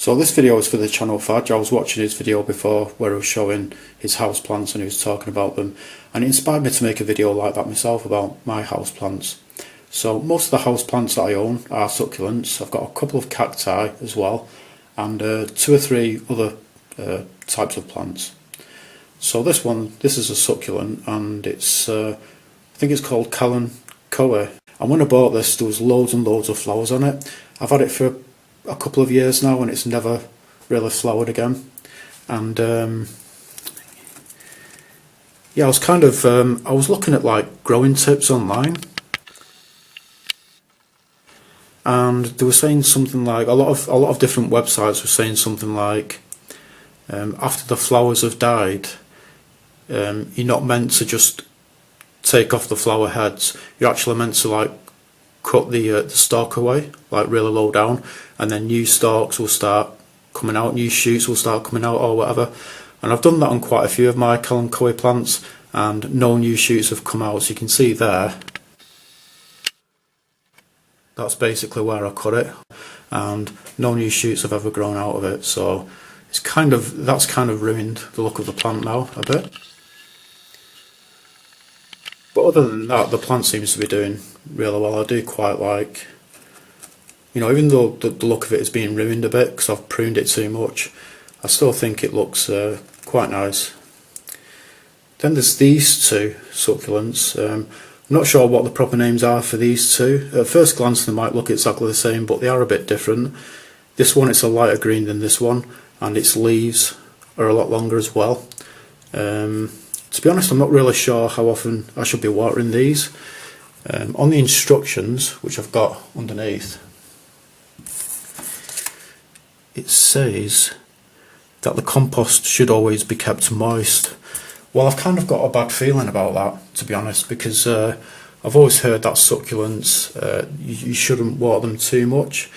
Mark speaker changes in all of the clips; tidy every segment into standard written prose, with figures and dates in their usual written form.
Speaker 1: So this video is for the channel Fadge. I was watching his video before where he was showing his house plants and he was talking about them, and it inspired me to make a video like that myself about my house plants. So most of the house plants that I own are succulents. I've got a couple of cacti as well, and 2 or 3 other types of plants. So this is a succulent, and it's I think it's called Kalanchoe. And when I bought this, there was loads and loads of flowers on it. I've had it for a couple of years now, and it's never really flowered again. And yeah, I was kind of I was looking at like growing tips online, and they were saying something like a lot of different websites were saying something like after the flowers have died, you're not meant to just take off the flower heads. You're actually meant to like cut the stalk away, like really low down, and then new stalks will start coming out, new shoots will start coming out or whatever. And I've done that on quite a few of my Kalanchoe plants, and no new shoots have come out. So you can see there, that's basically where I cut it, and no new shoots have ever grown out of it. So it's that's kind of ruined the look of the plant now a bit. But other than that, the plant seems to be doing really well. I do quite like, you know, even though the look of it is being ruined a bit because I've pruned it too much, I still think it looks quite nice. Then there's these 2 succulents. I'm not sure what the proper names are for these 2. At first glance they might look exactly the same, but they are a bit different. This one is a lighter green than this one, and its leaves are a lot longer as well. To be honest, I'm not really sure how often I should be watering these. On the instructions, which I've got underneath, it says that the compost should always be kept moist. Well, I've kind of got a bad feeling about that, to be honest, because I've always heard that succulents, you shouldn't water them too much.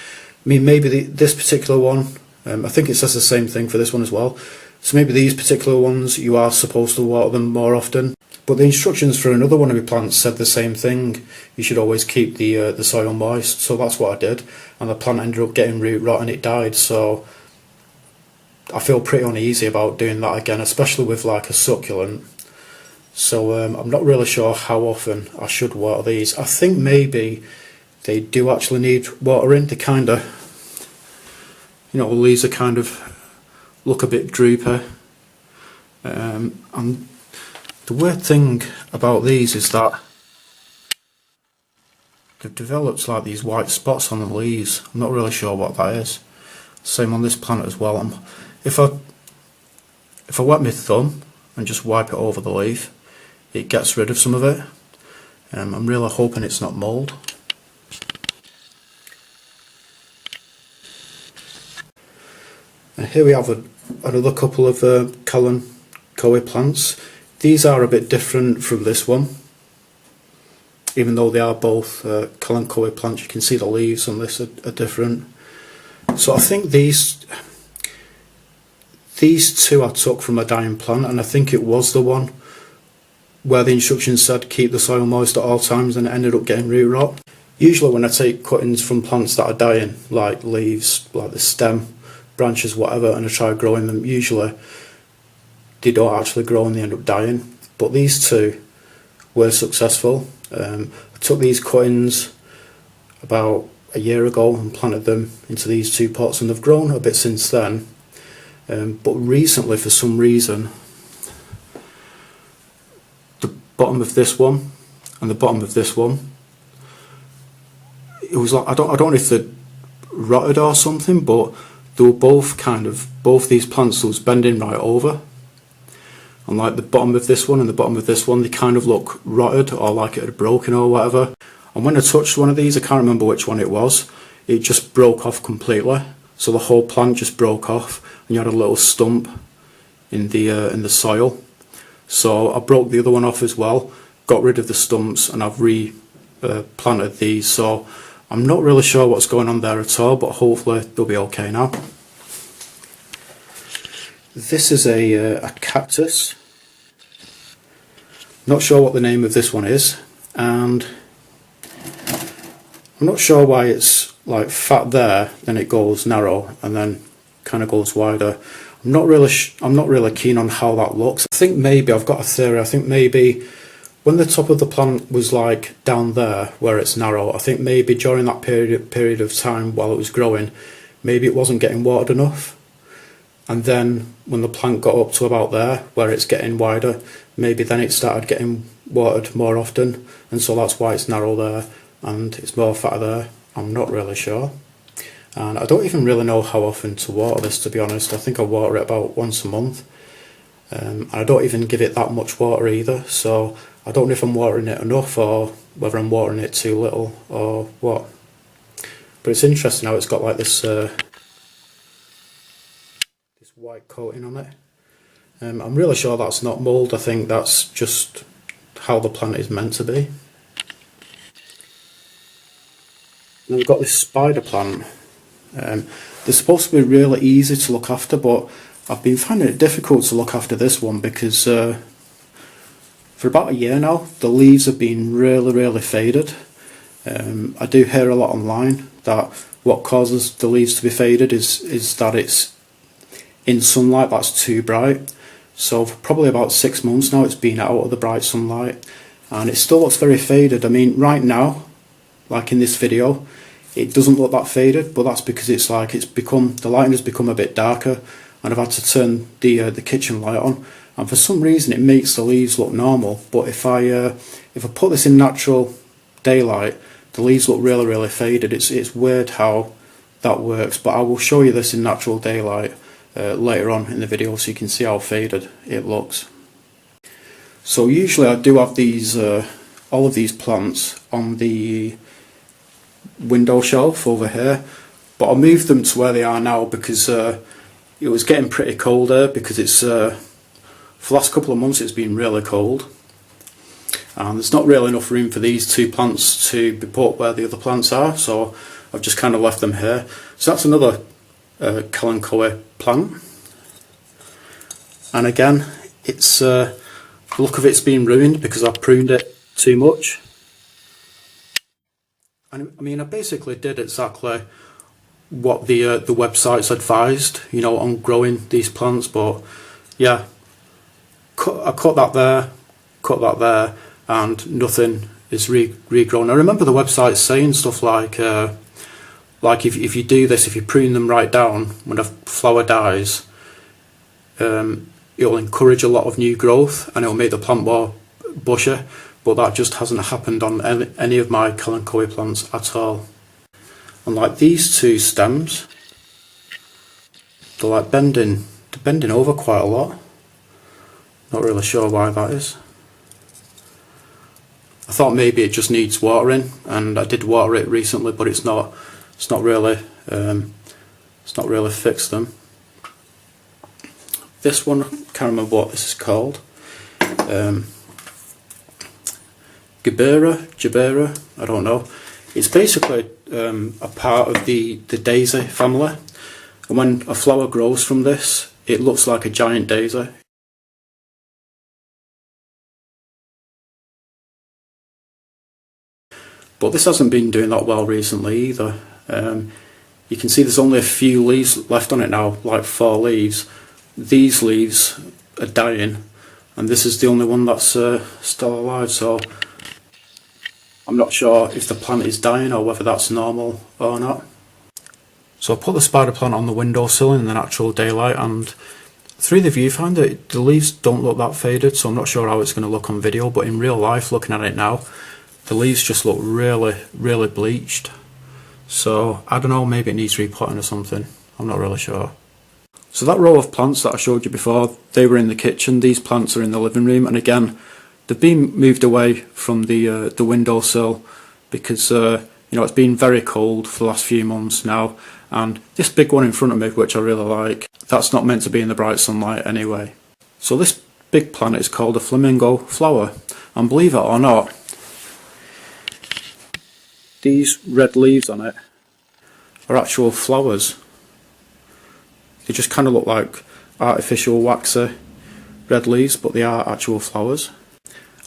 Speaker 1: I mean, maybe this particular one, I think it says the same thing for this one as well. So maybe these particular ones you are supposed to water them more often. But the instructions for another one of my plants said the same thing. You should always keep the soil moist. So that's what I did, and the plant ended up getting root rot and it died. So I feel pretty uneasy about doing that again, especially with like a succulent. So I'm not really sure how often I should water these. I think maybe they do actually need watering. They kind of, you know, the leaves are kind of look a bit droopy, and the weird thing about these is that they've developed like these white spots on the leaves. I'm not really sure what that is. Same on this plant as well. If I wet my thumb and just wipe it over the leaf, it gets rid of some of it. I'm really hoping it's not mould. And here we have another couple of Kalanchoe plants. These are a bit different from this one, even though they are both Kalanchoe plants. You can see the leaves on this are different. So I think these 2 I took from a dying plant, and I think it was the one where the instructions said keep the soil moist at all times, and it ended up getting root rot. Usually when I take cuttings from plants that are dying, like leaves, like the stem, branches, whatever, and I try growing them, usually they don't actually grow and they end up dying. But these 2 were successful. I took these cuttings about a year ago and planted them into these 2 pots, and they've grown a bit since then. But recently, for some reason, the bottom of this one and the bottom of this one, it was like, I don't know if they'd rotted or something, but they were both these plants was bending right over, and like the bottom of this one and the bottom of this one, they kind of look rotted or like it had broken or whatever. And when I touched one of these, I can't remember which one it was, it just broke off completely. So the whole plant just broke off, and you had a little stump in the soil. So I broke the other one off as well, got rid of the stumps, and I've replanted these. So I'm not really sure what's going on there at all, but hopefully they'll be okay now. This is a cactus. Not sure what the name of this one is, and I'm not sure why it's like fat there, then it goes narrow, and then kind of goes wider. I'm not really keen on how that looks. I think maybe I've got a theory. I think maybe when the top of the plant was like down there where it's narrow, I think maybe during that period of time while it was growing, maybe it wasn't getting watered enough. And then when the plant got up to about there where it's getting wider, maybe then it started getting watered more often, and so that's why it's narrow there and it's more fat there. I'm not really sure. And I don't even really know how often to water this, to be honest. I think I water it about once a month. And I don't even give it that much water either, so I don't know if I'm watering it enough or whether I'm watering it too little or what. But it's interesting how it's got like this white coating on it. I'm really sure that's not mould. I think that's just how the plant is meant to be. And we've got this spider plant. They're supposed to be really easy to look after, but I've been finding it difficult to look after this one because for about a year now the leaves have been really faded. I do hear a lot online that what causes the leaves to be faded is that it's in sunlight that's too bright. So for probably about 6 months now it's been out of the bright sunlight and it still looks very faded. I mean, right now, like in this video, it doesn't look that faded, but that's because the lighting has become a bit darker and I've had to turn the kitchen light on, and for some reason it makes the leaves look normal. But if I put this in natural daylight, the leaves look really faded. It's weird how that works, but I will show you this in natural daylight later on in the video so you can see how faded it looks. So usually I do have these all of these plants on the window shelf over here, but I moved them to where they are now because it was getting pretty cold there, because it's for the last couple of months it's been really cold and there's not really enough room for these two plants to be put where the other plants are, so I've just kind of left them here. So that's another kalanchoe plant, and again it's the look of it's been ruined because I pruned it too much. And I mean, I basically did exactly what the websites advised, you know, on growing these plants. But yeah, I cut that there, and nothing is regrown. I remember the website saying stuff like if you do this, if you prune them right down when a flower dies, it'll encourage a lot of new growth and it'll make the plant more bushy. But that just hasn't happened on any of my kalanchoe plants at all. And like these two stems, they're like bending over quite a lot. Not really sure why that is. I thought maybe it just needs watering, and I did water it recently, but it's not really fixed them. This one, I can't remember what this is called. Jabera, I don't know. It's basically a part of the daisy family, and when a flower grows from this, it looks like a giant daisy. But this hasn't been doing that well recently either. You can see there's only a few leaves left on it now, like 4 leaves. These leaves are dying, and this is the only one that's still alive, so I'm not sure if the plant is dying or whether that's normal or not. So I put the spider plant on the windowsill in the natural daylight, and through the viewfinder the leaves don't look that faded, so I'm not sure how it's going to look on video, but in real life, looking at it now, the leaves just look really bleached. So I don't know, maybe it needs repotting or something, I'm not really sure. So that row of plants that I showed you before, they were in the kitchen. These plants are in the living room, and again, they've been moved away from the windowsill because it's been very cold for the last few months now, and this big one in front of me, which I really like, that's not meant to be in the bright sunlight anyway. So this big plant is called a flamingo flower, and believe it or not, these red leaves on it are actual flowers. They just kind of look like artificial waxy red leaves, but they are actual flowers.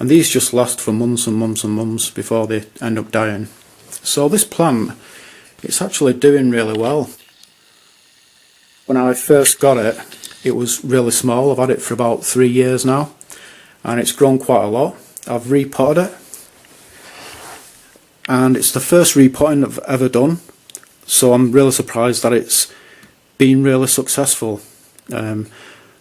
Speaker 1: And these just last for months and months and months before they end up dying. So this plant, it's actually doing really well. when I first got it, it was really small. I've had it for about 3 years now, and it's grown quite a lot. I've repotted it, and it's the first repotting I've ever done, so I'm really surprised that it's been really successful. I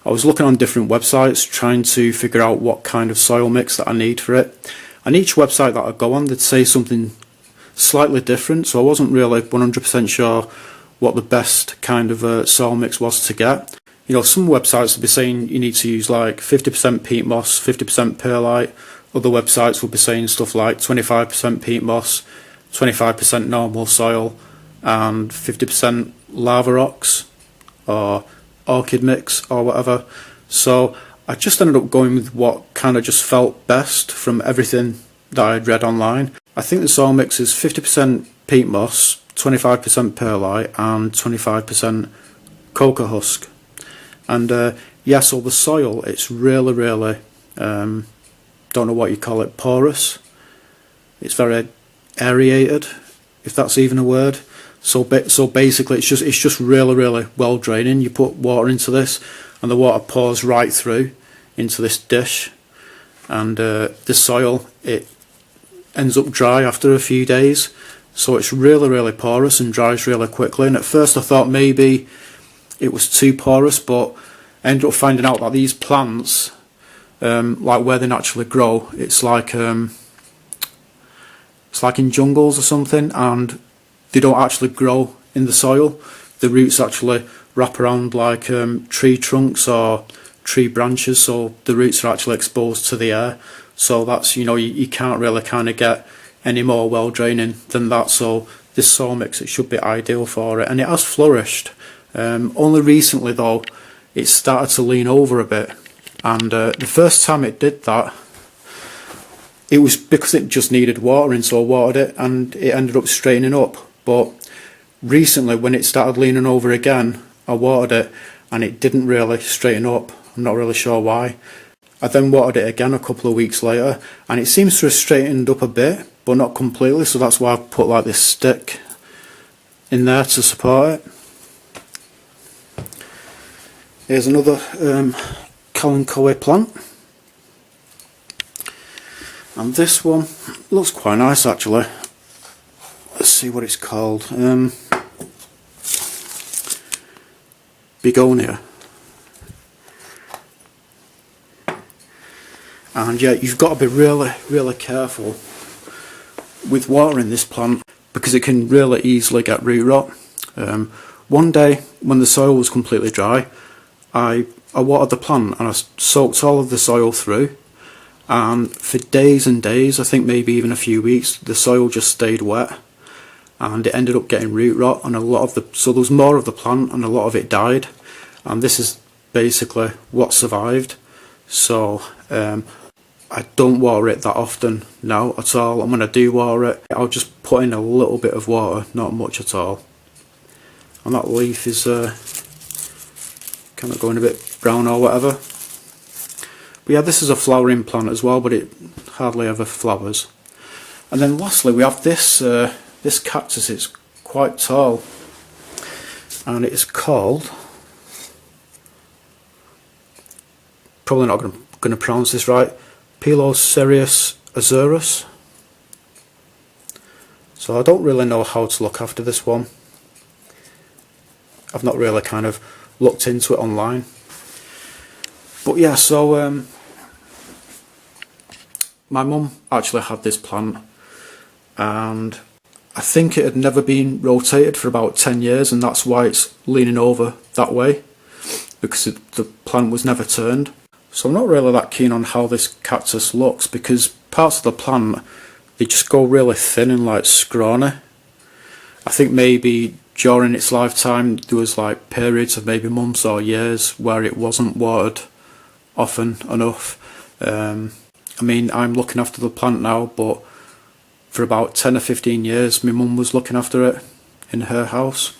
Speaker 1: was looking on different websites trying to figure out what kind of soil mix that I need for it, and each website that I go on, they'd say something slightly different, so I wasn't really 100% sure what the best kind of soil mix was to get. You know, some websites would be saying you need to use like 50% peat moss, 50% perlite. Other websites would be saying stuff like 25% peat moss, 25% normal soil, and 50% lava rocks or orchid mix or whatever. So I just ended up going with what kind of just felt best from everything that I'd read online. I think the soil mix is 50% peat moss, 25% perlite, and 25% cocoa husk. And yeah, so the soil, it's really, don't know what you call it, porous. It's very aerated, if that's even a word. So basically, it's just really well draining. You put water into this, and the water pours right through into this dish, and this soil, it ends up dry after a few days. So it's really porous and dries really quickly. And at first I thought maybe it was too porous, but I ended up finding out that these plants, like where they naturally grow, it's like in jungles or something, and they don't actually grow in the soil. The roots actually wrap around like tree trunks or tree branches, so the roots are actually exposed to the air. So that's, you know, you can't really kind of get any more well draining than that. So this soil mix, it should be ideal for it, and it has flourished. Only recently though, it started to lean over a bit, and the first time it did that, it was because it just needed watering, so I watered it and it ended up straightening up. But recently, when it started leaning over again, I watered it and it didn't really straighten up. I'm not really sure why. I then watered it again a couple of weeks later, and it seems to have straightened up a bit, but not completely, so that's why I've put like this stick in there to support it. Here's another Kalanchoe plant, and this one looks quite nice actually. Let's see what it's called. Begonia. And yeah, you've got to be really careful with watering this plant, because it can really easily get root rot. One day when the soil was completely dry, I watered the plant and I soaked all of the soil through, and for days and days, I think maybe even a few weeks, the soil just stayed wet, and it ended up getting root rot, and so there was more of the plant and a lot of it died, and this is basically what survived. So I don't water it that often now at all, and when I do water it, I'll just put in a little bit of water, not much at all. And that leaf is kind of going a bit brown or whatever. But yeah, this is a flowering plant as well, but it hardly ever flowers. And then lastly, we have this this cactus. It's quite tall, and it's called, probably not going to pronounce this right, Pilocereus azurus. So I don't really know how to look after this one. I've not really kind of looked into it online. But yeah, so my mum actually had this plant, and I think it had never been rotated for about 10 years, and that's why it's leaning over that way, because the plant was never turned. So I'm not really that keen on how this cactus looks, because parts of the plant, they just go really thin and like scrawny. I think maybe during its lifetime there was like periods of maybe months or years where it wasn't watered often enough. I mean, I'm looking after the plant now, but for about 10 or 15 years my mum was looking after it in her house.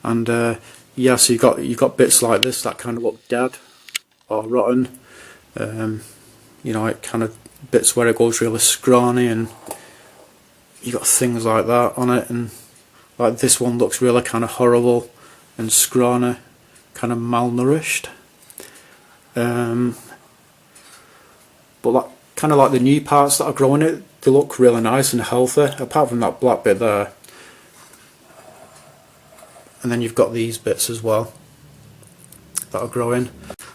Speaker 1: And yeah, so you got bits like this that kind of look dead or rotten. You know, it kind of bits where it goes really scrawny, and you got things like that on it, and like this one looks really kind of horrible and scrawny kind of malnourished. But like, kind of like the new parts that are growing it, they look really nice and healthy, apart from that black bit there. And then you've got these bits as well that are growing.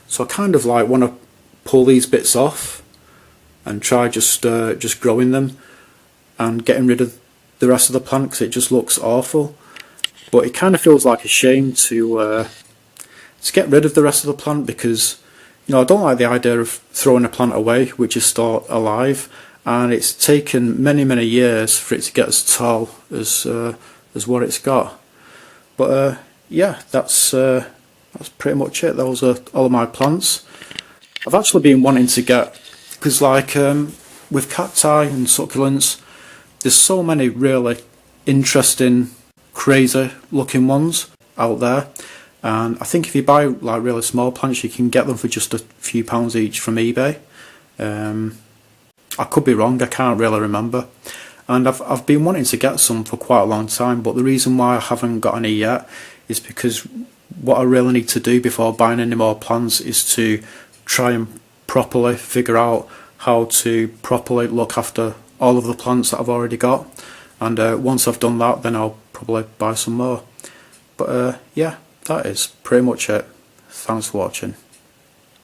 Speaker 1: So I kind of like want to pull these bits off and try just growing them and getting rid of the rest of the plant, because it just looks awful. But it kind of feels like a shame to get rid of the rest of the plant, because I don't like the idea of throwing a plant away which is still alive, and it's taken many years for it to get as tall as what it's got. But yeah, that's pretty much it. Those are all of my plants. I've actually been wanting to get, because like with cacti and succulents, there's so many really interesting, crazy looking ones out there, and I think if you buy like really small plants, you can get them for just a few pounds each from eBay. I could be wrong, I can't really remember. And I've been wanting to get some for quite a long time, but the reason why I haven't got any yet is because what I really need to do before buying any more plants is to try and properly figure out how to properly look after all of the plants that I've already got. And once I've done that, then I'll probably buy some more. But yeah, that is pretty much it. Thanks for watching.